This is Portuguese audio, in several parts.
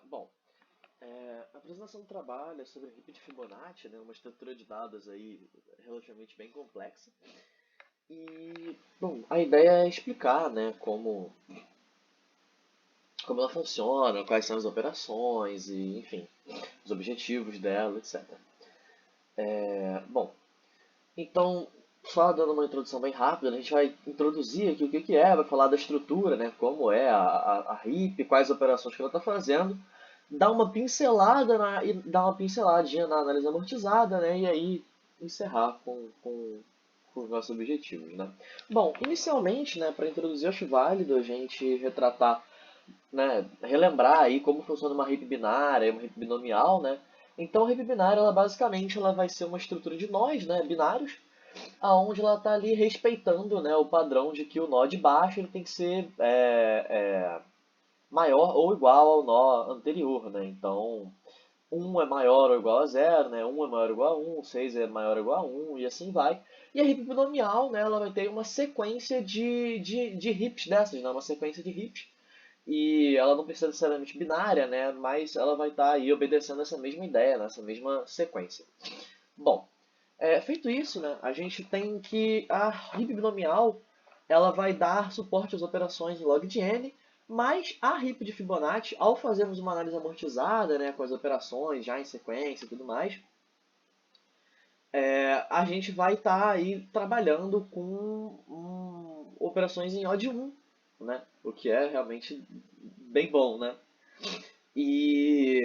Bom, a apresentação do trabalho é sobre a heap de Fibonacci, né, uma estrutura de dados aí relativamente bem complexa. E, bom, a ideia é explicar, né, como ela funciona, quais são as operações e, enfim, os objetivos dela, etc. Bom, então, só dando uma introdução bem rápida, né, a gente vai introduzir aqui o que que é, vai falar da estrutura, né, como é a heap, quais operações que ela está fazendo, dar uma pincelada e dar uma pinceladinha na análise amortizada, né, e aí encerrar com os nossos objetivos, né. Bom, inicialmente, né, para introduzir, eu acho válido a gente retratar, né, relembrar aí como funciona uma heap binária, uma heap binomial, né. Então, a heap binária, ela basicamente ela vai ser uma estrutura de nós, né, binários, aonde ela está ali respeitando, né, o padrão de que o nó de baixo ele tem que ser maior ou igual ao nó anterior, né? Então, um é maior ou igual a zero, né? Um é maior ou igual a 1, 6 é maior ou igual a 1 e assim vai. E a heap binomial, né, ela vai ter uma sequência de heaps dessas, né? Uma sequência de heaps. E ela não precisa necessariamente binária, né? Mas ela vai estar aí obedecendo essa mesma ideia, né? Essa mesma sequência. Bom, feito isso, né, a gente tem que a heap binomial ela vai dar suporte às operações em log de n, mas a heap de Fibonacci, ao fazermos uma análise amortizada, né, com as operações já em sequência e tudo mais, a gente vai estar aí trabalhando com operações em odd 1, né, o que é realmente bem bom, né? E,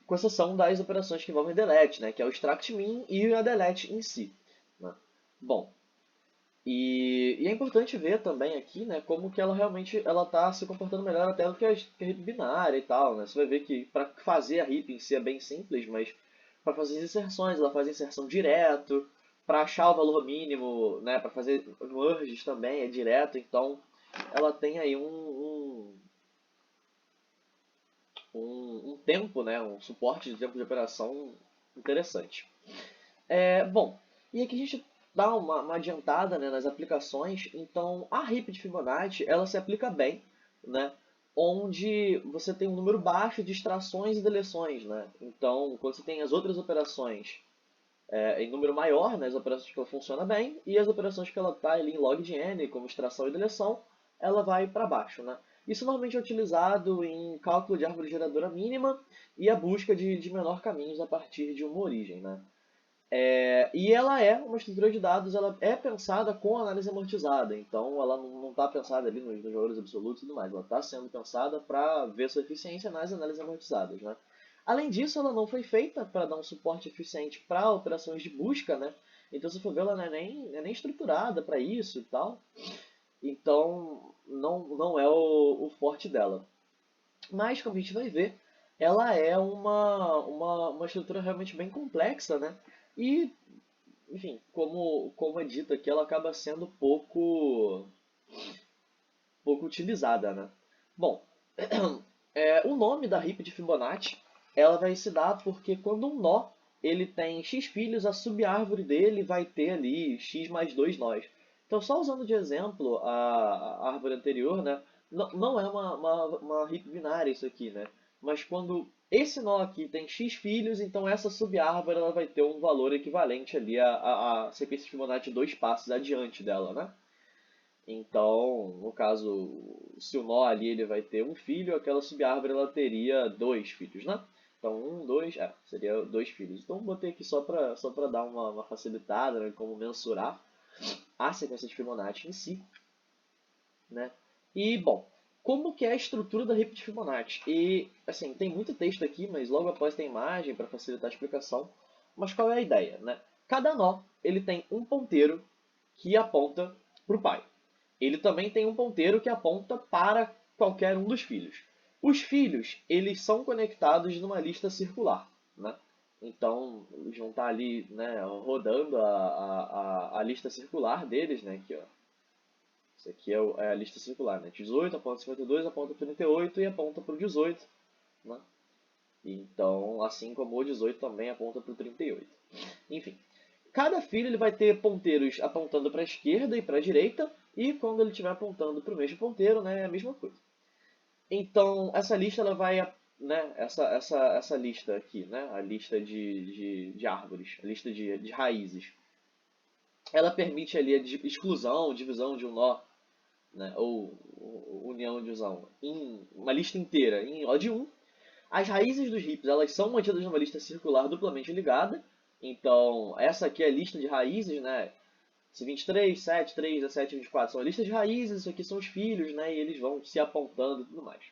com exceção das operações que envolvem delete, né, que é o extract min e a delete em si, né? Bom, e é importante ver também aqui, né, como que ela realmente ela está se comportando melhor até do que que a heap binária e tal, né? Você vai ver que para fazer a heap em si é bem simples, mas para fazer as inserções, ela faz inserção direto, para achar o valor mínimo, né, para fazer merges também é direto, então ela tem aí um tempo, né, um suporte de tempo de operação interessante. Bom, e aqui a gente dá uma adiantada, né, nas aplicações. Então, a heap de Fibonacci, ela se aplica bem, né, onde você tem um número baixo de extrações e deleções, né. Então, quando você tem as outras operações em número maior, né, as operações que ela funciona bem, e as operações que ela está ali em log de n, como extração e deleção, ela vai para baixo, né. Isso normalmente é utilizado em cálculo de árvore geradora mínima e a busca de menor caminhos a partir de uma origem, né. E ela é uma estrutura de dados, ela é pensada com análise amortizada, então ela não está pensada ali nos valores absolutos e tudo mais, ela está sendo pensada para ver sua eficiência nas análises amortizadas, né? Além disso, ela não foi feita para dar um suporte eficiente para operações de busca, né? Então, se for ver, ela não é nem estruturada para isso e tal, então não é o forte dela. Mas, como a gente vai ver, ela é uma estrutura realmente bem complexa, né? E enfim, como é dito aqui, ela acaba sendo pouco utilizada, né? Bom, o nome da heap de Fibonacci, ela vai se dar porque quando um nó ele tem x filhos, a subárvore dele vai ter ali x mais 2 nós. Então, só usando de exemplo a árvore anterior, né? Não é uma heap binária isso aqui, né? Mas quando esse nó aqui tem x filhos, então essa subárvore ela vai ter um valor equivalente ali à sequência de Fibonacci dois passos adiante dela, né? Então, no caso, se o nó ali ele vai ter um filho, aquela subárvore ela teria dois filhos, né? Então, um, dois, seria dois filhos. Então, botei aqui só para dar uma facilitada, né, como mensurar a sequência de Fibonacci em si, né? E, bom, como que é a estrutura da heap de Fibonacci? E, assim, tem muito texto aqui, mas logo após tem imagem para facilitar a explicação. Mas qual é a ideia, né? Cada nó, ele tem um ponteiro que aponta para o pai. Ele também tem um ponteiro que aponta para qualquer um dos filhos. Os filhos, eles são conectados numa lista circular, né? Então, eles vão estar ali, né, rodando a lista circular deles, né? Aqui, ó. Isso aqui é a lista circular, né? 18 aponta 52, aponta 38 e aponta para o 18, né? Então, assim como o 18 também aponta para o 38. Enfim, cada filho ele vai ter ponteiros apontando para a esquerda e para a direita, e quando ele estiver apontando para o mesmo ponteiro, né, é a mesma coisa. Então, essa lista ela vai né, essa lista aqui, né, a lista de árvores, a lista de raízes. Ela permite ali a exclusão, divisão de um nó, né, ou união de usão, em uma lista inteira, em O de um. As raízes dos hips, elas são mantidas numa lista circular duplamente ligada. Então, essa aqui é a lista de raízes, né? Esse 23, 7, 3, 17, 24 são a lista de raízes, isso aqui são os filhos, né? E eles vão se apontando e tudo mais.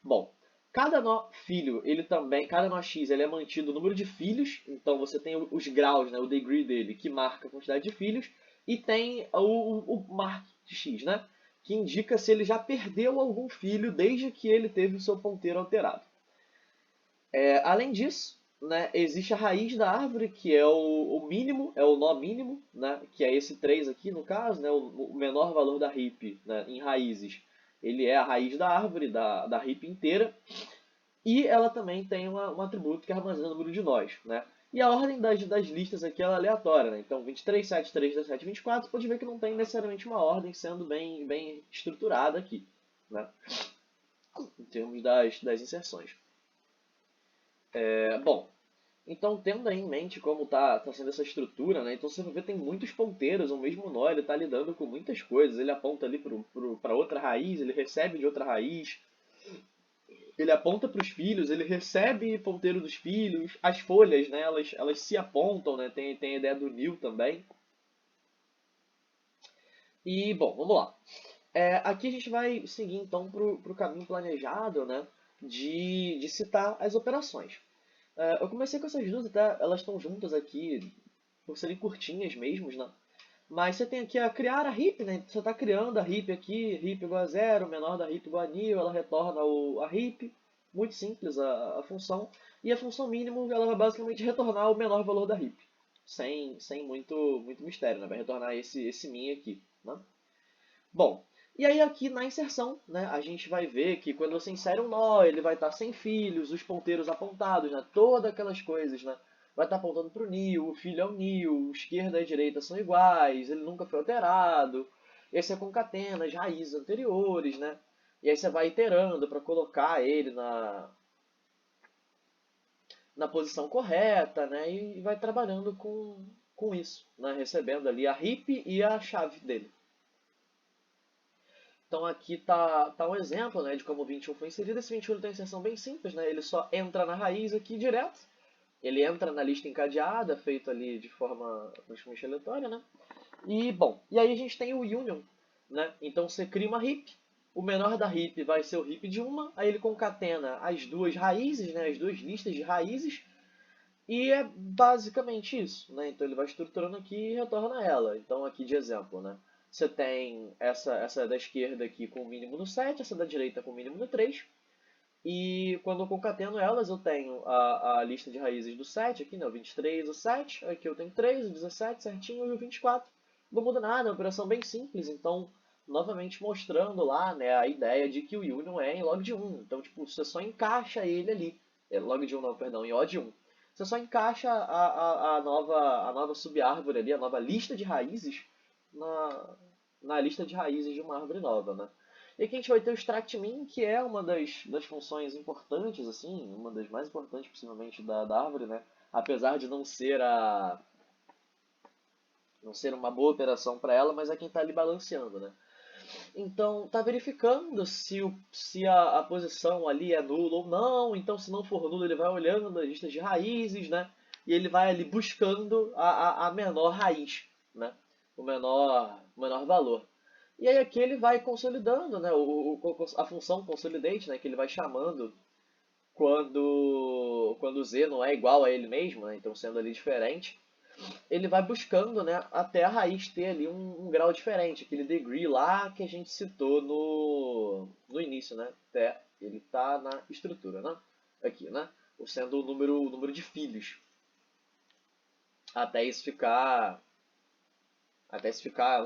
Bom, cada nó filho, ele também, cada nó X, ele é mantido o número de filhos, então você tem os graus, né, o degree dele, que marca a quantidade de filhos, e tem o mark de X, né, que indica se ele já perdeu algum filho desde que ele teve o seu ponteiro alterado. Além disso, né, existe a raiz da árvore, que é o mínimo, é o nó mínimo, né, que é esse 3 aqui no caso, né, o menor valor da heap, né, em raízes. Ele é a raiz da árvore, da heap inteira. E ela também tem um atributo que armazena o número de nós, né? E a ordem das listas aqui é aleatória, né? Então 23, 7, 3, 17, 24, você pode ver que não tem necessariamente uma ordem sendo bem estruturada aqui, né? Em termos das inserções. Bom, então tendo aí em mente como tá sendo essa estrutura, né? Então você vai ver que tem muitos ponteiros, o mesmo nó, ele está lidando com muitas coisas. Ele aponta ali para outra raiz, ele recebe de outra raiz, ele aponta para os filhos, ele recebe ponteiro dos filhos, as folhas, né, elas se apontam, né, tem a ideia do nil também. E, bom, vamos lá. Aqui a gente vai seguir então para o caminho planejado, né, de citar as operações. Eu comecei com essas duas, até elas estão juntas aqui, por serem curtinhas mesmo, né? Mas você tem aqui a criar a heap, né? Você está criando a heap aqui, heap igual a zero, menor da heap igual a nil, ela retorna a heap. Muito simples a função. E a função mínimo, ela vai basicamente retornar o menor valor da heap. Sem muito mistério, né? Vai retornar esse min aqui, né? Bom, e aí aqui na inserção, né, a gente vai ver que quando você insere um nó, ele vai estar sem filhos, os ponteiros apontados, né, todas aquelas coisas, né, vai estar apontando para o nil, o filho é o nil, esquerda e direita são iguais, ele nunca foi alterado. E aí você concatena as raízes anteriores, né, e aí você vai iterando para colocar ele na posição correta, né, e vai trabalhando com isso, né, recebendo ali a heap e a chave dele. Então aqui tá um exemplo, né, de como o 21 foi inserido. Esse 21 tem uma inserção bem simples, né? Ele só entra na raiz aqui direto. Ele entra na lista encadeada, feito ali de forma praticamente aleatória, né? E, bom, e aí a gente tem o union, né? Então você cria uma heap, o menor da heap vai ser o heap de uma, aí ele concatena as duas raízes, né? As duas listas de raízes, e é basicamente isso, né? Então ele vai estruturando aqui e retorna ela. Então aqui de exemplo, né? Você tem essa da esquerda aqui com o mínimo no 7, essa da direita com o mínimo no 3. E quando eu concateno elas, eu tenho a lista de raízes do 7 aqui, né? O 23, o 7. Aqui eu tenho 3, o 17 certinho e o 24. Não muda nada, é uma operação bem simples. Então, novamente mostrando lá, né, a ideia de que o union é em log de 1. Então, tipo, você só encaixa ele ali. Log de 1 não, perdão, em O de 1. Você só encaixa a nova subárvore ali, a nova lista de raízes na lista de raízes de uma árvore nova, né? E aqui a gente vai ter o extract min, que é uma das funções importantes, assim, uma das mais importantes possivelmente da árvore, né? Apesar de não ser uma boa operação para ela, mas é quem está ali balanceando, né? Então, está verificando se a posição ali é nula ou não. Então, se não for nula, ele vai olhando as listas de raízes, né? E ele vai ali buscando a menor raiz, né? O menor valor. E aí aqui ele vai consolidando, né? A função consolidate, né? Que ele vai chamando quando o z não é igual a ele mesmo, né? Então sendo ali diferente, ele vai buscando, né, até a raiz ter ali um grau diferente, aquele degree lá que a gente citou no início, né? Até ele está na estrutura, né? Aqui, né? Sendo o número de filhos. Até isso ficar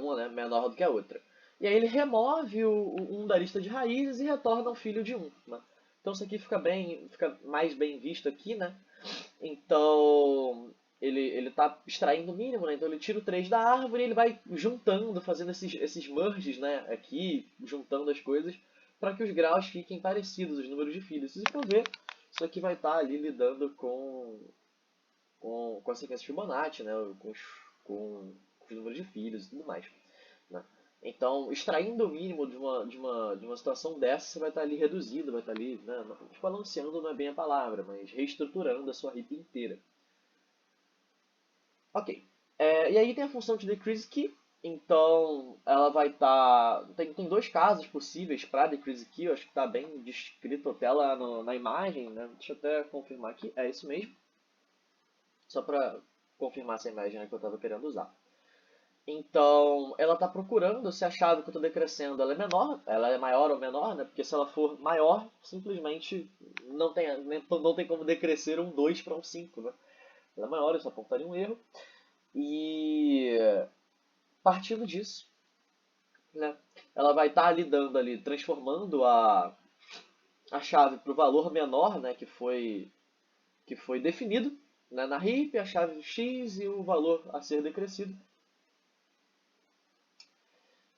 uma, né, menor do que a outra. E aí ele remove um da lista de raízes e retorna um filho de um, né? Então isso aqui fica mais bem visto aqui, né? Então ele está extraindo o mínimo, né? Então ele tira o 3 da árvore e ele vai juntando, fazendo esses merges, né? Aqui, juntando as coisas para que os graus fiquem parecidos, os números de filhos. Se você for ver, isso aqui vai estar ali lidando com a sequência Fibonacci, né? Com os números de filhos e tudo mais. Né? Então, extraindo o mínimo de uma situação dessa, você vai estar ali reduzindo, vai estar ali, né? Balanceando não é bem a palavra, mas reestruturando a sua heap inteira. Ok. E aí tem a função de decrease key. Então, ela vai estar... Tem dois casos possíveis para decrease key. Eu acho que está bem descrito até lá na imagem. Né? Deixa eu até confirmar aqui. É isso mesmo. Só para confirmar essa imagem que eu estava querendo usar. Então, ela está procurando se a chave que eu estou decrescendo ela é menor, ela é maior ou menor, né? Porque se ela for maior, simplesmente não tem como decrescer um 2 para um 5, né? Ela é maior, isso apontaria um erro. E partindo disso, né, ela vai estar lidando ali, transformando a chave para o valor menor, né, que foi definido, né, na heap, a chave x e o valor a ser decrescido.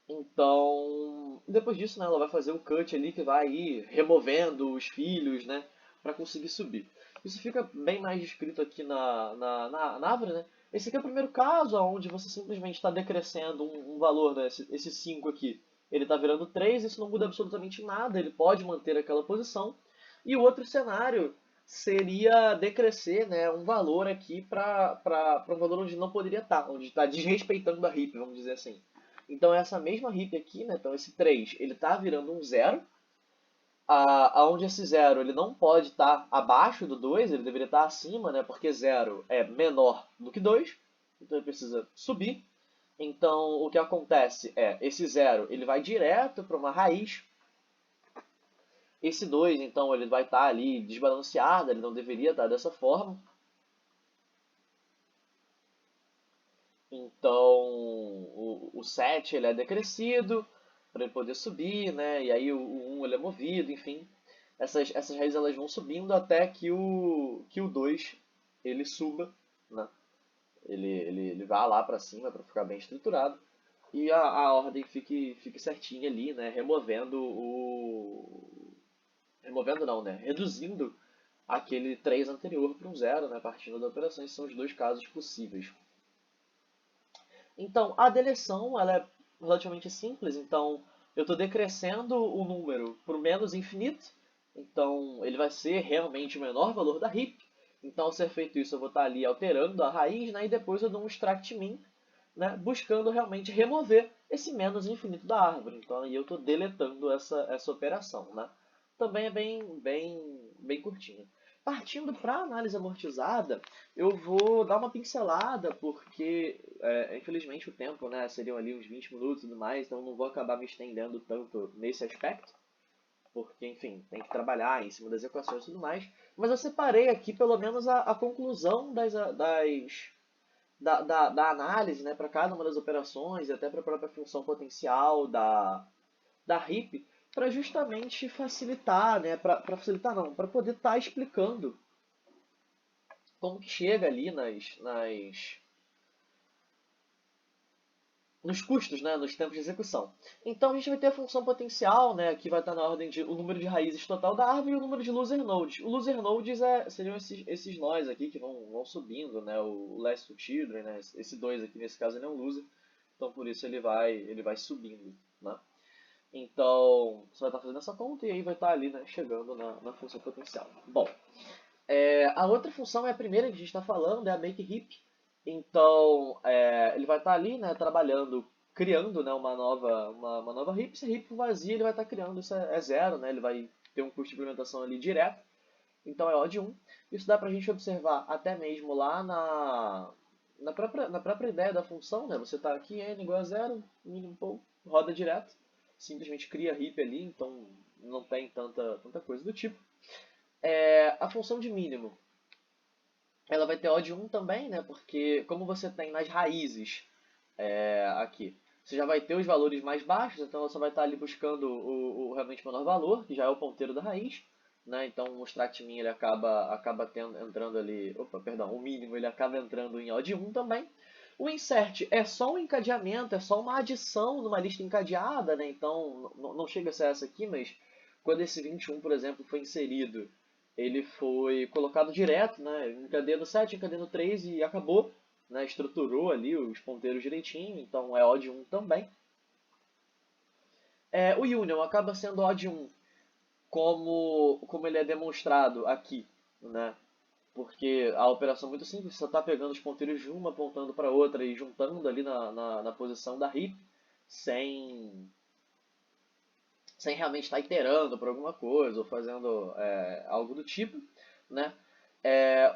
Então, depois disso, né, ela vai fazer um cut ali que vai ir removendo os filhos, né, para conseguir subir. Isso fica bem mais descrito aqui na árvore, né? Esse aqui é o primeiro caso onde você simplesmente está decrescendo um valor, né? Esse 5 aqui, ele está virando 3, isso não muda absolutamente nada, ele pode manter aquela posição. E o outro cenário seria decrescer, né, um valor aqui para um valor onde não poderia estar, onde está desrespeitando a heap, vamos dizer assim. Então essa mesma heap aqui, né, então esse 3, ele está virando um 0, aonde esse 0 ele não pode estar abaixo do 2, ele deveria estar acima, né, porque 0 é menor do que 2, então ele precisa subir. Então o que acontece é, esse 0 ele vai direto para uma raiz, esse 2 então ele vai estar ali desbalanceado, ele não deveria estar dessa forma. Então o 7 ele é decrescido para ele poder subir, né? E aí o 1 ele é movido, enfim. Essas raízes elas vão subindo até que o 2 ele suba, né? Ele vá lá para cima para ficar bem estruturado. E a ordem fique certinha ali, né? Removendo não, né? Reduzindo aquele 3 anterior para um 0, né? Partindo da operação. Esses são os dois casos possíveis. Então, a deleção ela é relativamente simples. Então, eu estou decrescendo o número para o menos infinito. Então, ele vai ser realmente o menor valor da heap. Então, ao ser feito isso, eu vou estar ali alterando a raiz, né? E depois eu dou um extract min, né? Buscando realmente remover esse menos infinito da árvore. Então, aí eu estou deletando essa operação, né? Também é bem curtinho. Partindo para a análise amortizada, eu vou dar uma pincelada, porque infelizmente o tempo, né, seriam ali uns 20 minutos e tudo mais, então eu não vou acabar me estendendo tanto nesse aspecto, porque, enfim, tem que trabalhar em cima das equações e tudo mais. Mas eu separei aqui pelo menos a conclusão da análise, né, para cada uma das operações e até para a própria função potencial da heap, para justamente facilitar, né, para facilitar não, para poder estar explicando como que chega ali nos custos, né, nos tempos de execução. Então a gente vai ter a função potencial, né, que vai estar na ordem de o número de raízes total da árvore e o número de loser nodes. O loser nodes seriam esses nós aqui que vão subindo, né, o last two children, né, esse 2 aqui nesse caso ele é um loser, então por isso ele vai subindo, né. Então, você vai estar fazendo essa conta e aí vai estar ali, né, chegando na função potencial. Bom, a outra função é a primeira que a gente está falando, é a make heap. Então, ele vai estar ali, né, trabalhando, criando, né, uma nova heap. Se a heap for vazia, ele vai estar criando, isso é zero, né, ele vai ter um custo de implementação ali direto. Então é O de 1. Isso dá para a gente observar até mesmo lá na própria ideia da função, né? Você está aqui, n igual a zero, mínimo pouco, roda direto, simplesmente cria heap ali, então não tem tanta coisa do tipo. A função de mínimo, ela vai ter O de 1 também, né? Porque como você tem nas raízes aqui, você já vai ter os valores mais baixos, então você vai estar ali buscando o realmente menor valor, que já é o ponteiro da raiz. Né? Então o extract min ele acaba entrando ali, o mínimo ele acaba entrando em O de 1 também. O insert é só um encadeamento, é só uma adição numa lista encadeada, né? Então não chega a ser essa aqui, mas quando esse 21, por exemplo, foi inserido, ele foi colocado direto, né, encadeno 7, encadeno 3 e acabou, né, estruturou ali os ponteiros direitinho, então é odd 1 também. O Union acaba sendo odd 1 como ele é demonstrado aqui, né? Porque a operação é muito simples, você está pegando os ponteiros de uma, apontando para outra e juntando ali na posição da heap, sem, sem realmente estar iterando por alguma coisa ou fazendo algo do tipo, né?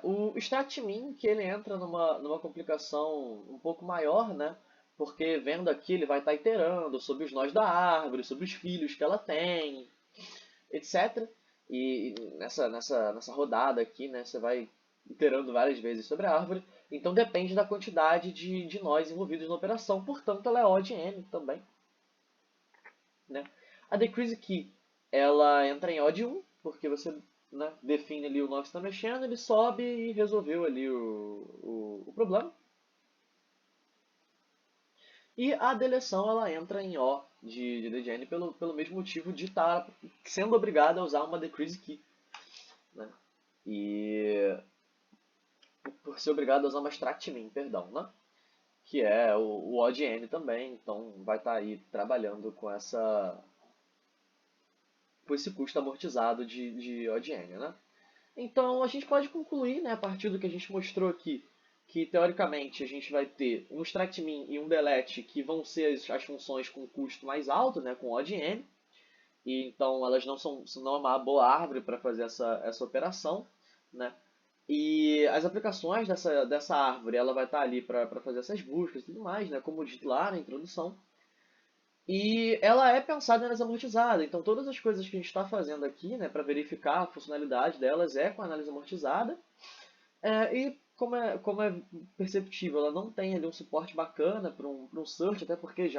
O StatMin, que ele entra numa complicação um pouco maior, né? Porque vendo aqui ele vai estar iterando sobre os nós da árvore, sobre os filhos que ela tem, etc. E nessa rodada aqui, né, você vai iterando várias vezes sobre a árvore. Então depende da quantidade de nós envolvidos na operação. Portanto, ela é odd n também. Né? A Decrease Key, ela entra em odd 1, porque você, né, define ali o nó que está mexendo, ele sobe e resolveu ali o problema. E a deleção ela entra em O de degn pelo mesmo motivo de estar sendo obrigada a usar uma decrease key. Né? E por ser obrigado a usar uma extract min, perdão, né? Que é o odd n também, então vai estar aí trabalhando com esse custo amortizado de odd n, né? Então a gente pode concluir, né, a partir do que a gente mostrou aqui, que teoricamente a gente vai ter um extract min e um delete que vão ser as funções com custo mais alto, né, com odd n, e então elas não é uma boa árvore para fazer essa operação, né? E as aplicações dessa árvore, ela vai estar ali para fazer essas buscas e tudo mais, né? Como eu disse lá na introdução. E ela é pensada em análise amortizada, então todas as coisas que a gente está fazendo aqui, né, para verificar a funcionalidade delas é com análise amortizada. E como é perceptível, ela não tem ali um suporte bacana para um search, até porque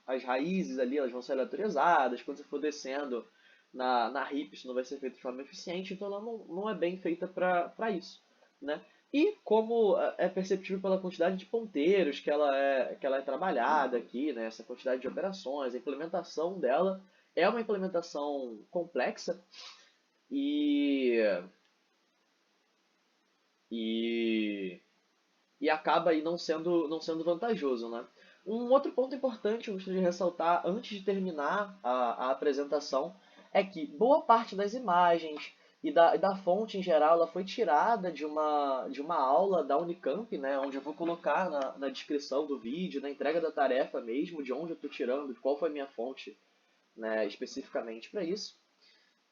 as raízes ali elas vão ser aleatorizadas, quando você for descendo na heap isso não vai ser feito de forma eficiente, então ela não é bem feita para isso. Né? E como é perceptível pela quantidade de ponteiros que ela é trabalhada aqui, né? Essa quantidade de operações, a implementação dela é uma implementação complexa e e, e acaba aí não sendo vantajoso, né? Um outro ponto importante que eu gostaria de ressaltar antes de terminar a apresentação é que boa parte das imagens e da fonte em geral ela foi tirada de uma aula da Unicamp, né, onde eu vou colocar na descrição do vídeo, na entrega da tarefa mesmo, de onde eu estou tirando, de qual foi a minha fonte, né, especificamente para isso.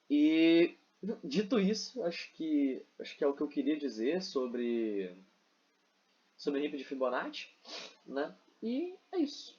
E dito isso, acho que é o que eu queria dizer sobre a heap de Fibonacci, né? E é isso.